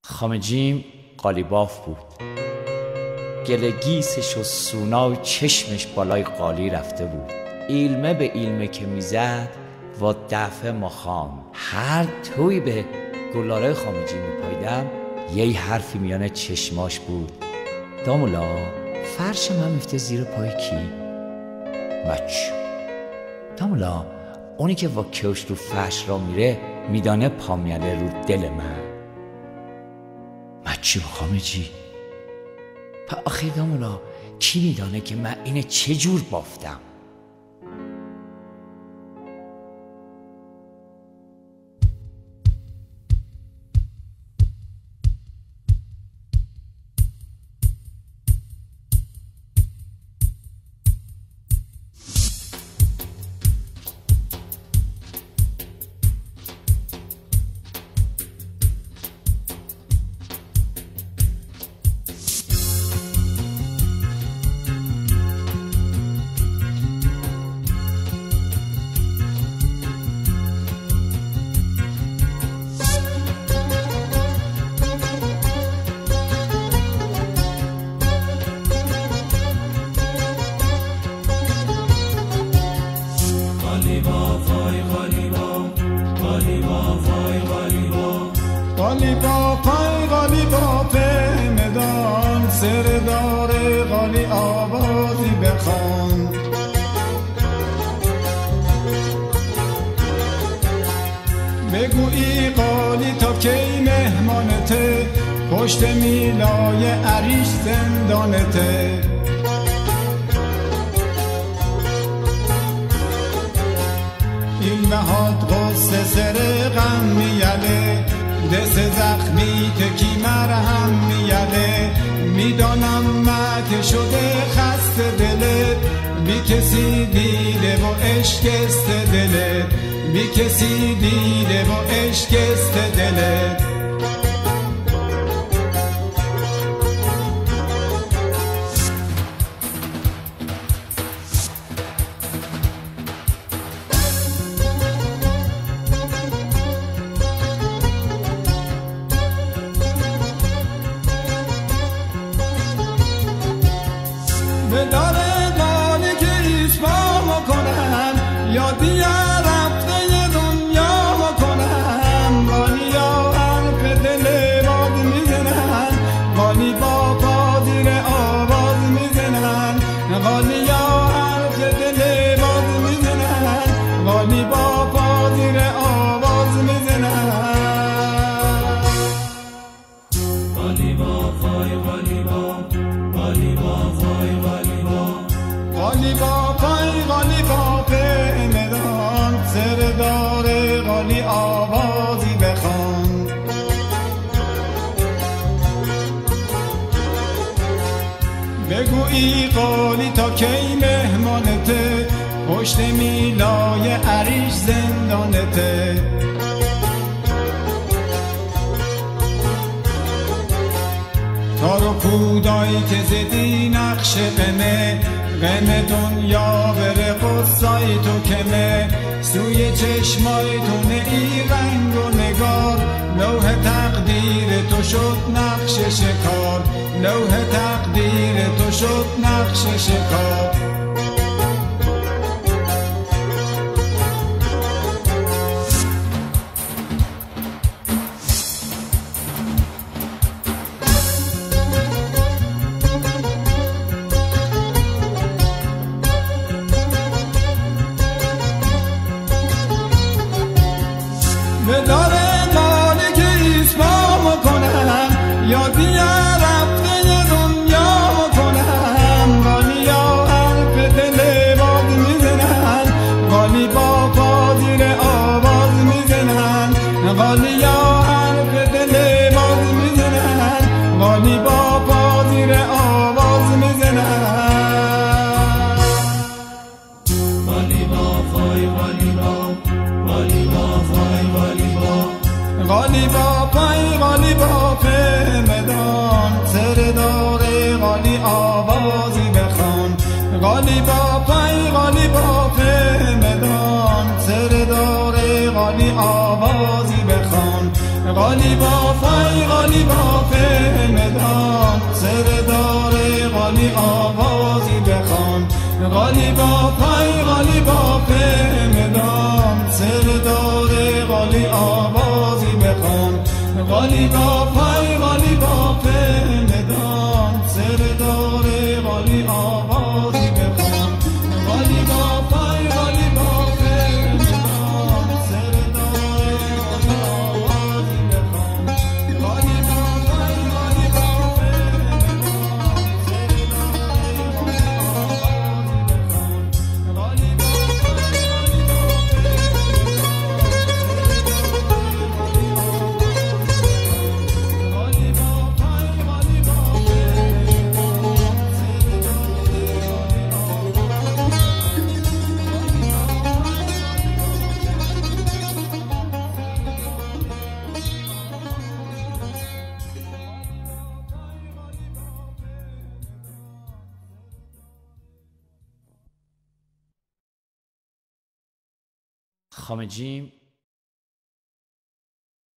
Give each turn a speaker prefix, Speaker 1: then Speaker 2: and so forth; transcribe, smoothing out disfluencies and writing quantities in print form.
Speaker 1: خامجیم قالیباف بود. گلگیسش و سونای چشمش بالای قالی رفته بود. ایلمه به ایلمه که میزد و دفعه مخام هر توی به گلاره خامجی میپایدم یه حرفی میانه چشماش بود. دامولا فرش من میفته زیر پای کی؟ مچ دامولا اونی که با کش رو فرش را میره میدانه پا میاله رو دل من. مچی خامجی پا آخی دامولا کی میدانه که من اینه چه جور بافتم؟
Speaker 2: قالیباف پای قالیباف مدان سردار قالی آوازی بخوان. بگویی قالی تا کی مهمانته پشت میلای عریش زندانته. این نهاد قصه سر غم میاله دست زخمی تکی مرهم میاله. میدانم مکه شده خسته دلت بی کسی دیده و اشکسته دلت بی کسی دیده و اشکسته دلت. به داره قالی که ایسما کنم یا دیگر رفته دنیا کنم. قالی یا حرف دل باد میزنن قالی با پادیر آواز میزنن. قالی یا حرف دل باد میزنن قالی با پادیر آواز میزنن. قالی با فای قالی با قالی با فای قالی با پای قالی با مدان سردار قالی آوازی بخوان. بگویی قالی تا کی مهمانته پشت میلای عریش زندانته. تار و پودایی که زدی نقش قمه غم دنیا بره قصای تو کمه. سوی چشمای تو نئی رنگ و نگار لوح تقدیر تو شد نقش شکار لوح تقدیر تو شد نقش شکار. به داره قالی که ایسما کنم یا دیگر رفته دنیا کنم. قالی یا حرف دل باد میزنن قالی با پادیر آواز میزنن. قالی یا حرف دل باد میزنن قالی با پادیر آواز میزنن. قالی با فای قالی با قالی با فای قالی با پای قالی با مدان سردار قالی آوازی بخوان. قالی با پای قالی با مدان سردار قالی آوازی بخوان. قالی با فای قالی با مدام سردار قالی آوازی بخوان قالی با پای قالی با مدام سردار قالی آوازی بخوان قالی با پای قالی با مدام سردار قالی آوازی بخوان قالی با پای قالی با مدام سردار قالی آوازی بخوان قالی با
Speaker 1: خامجیم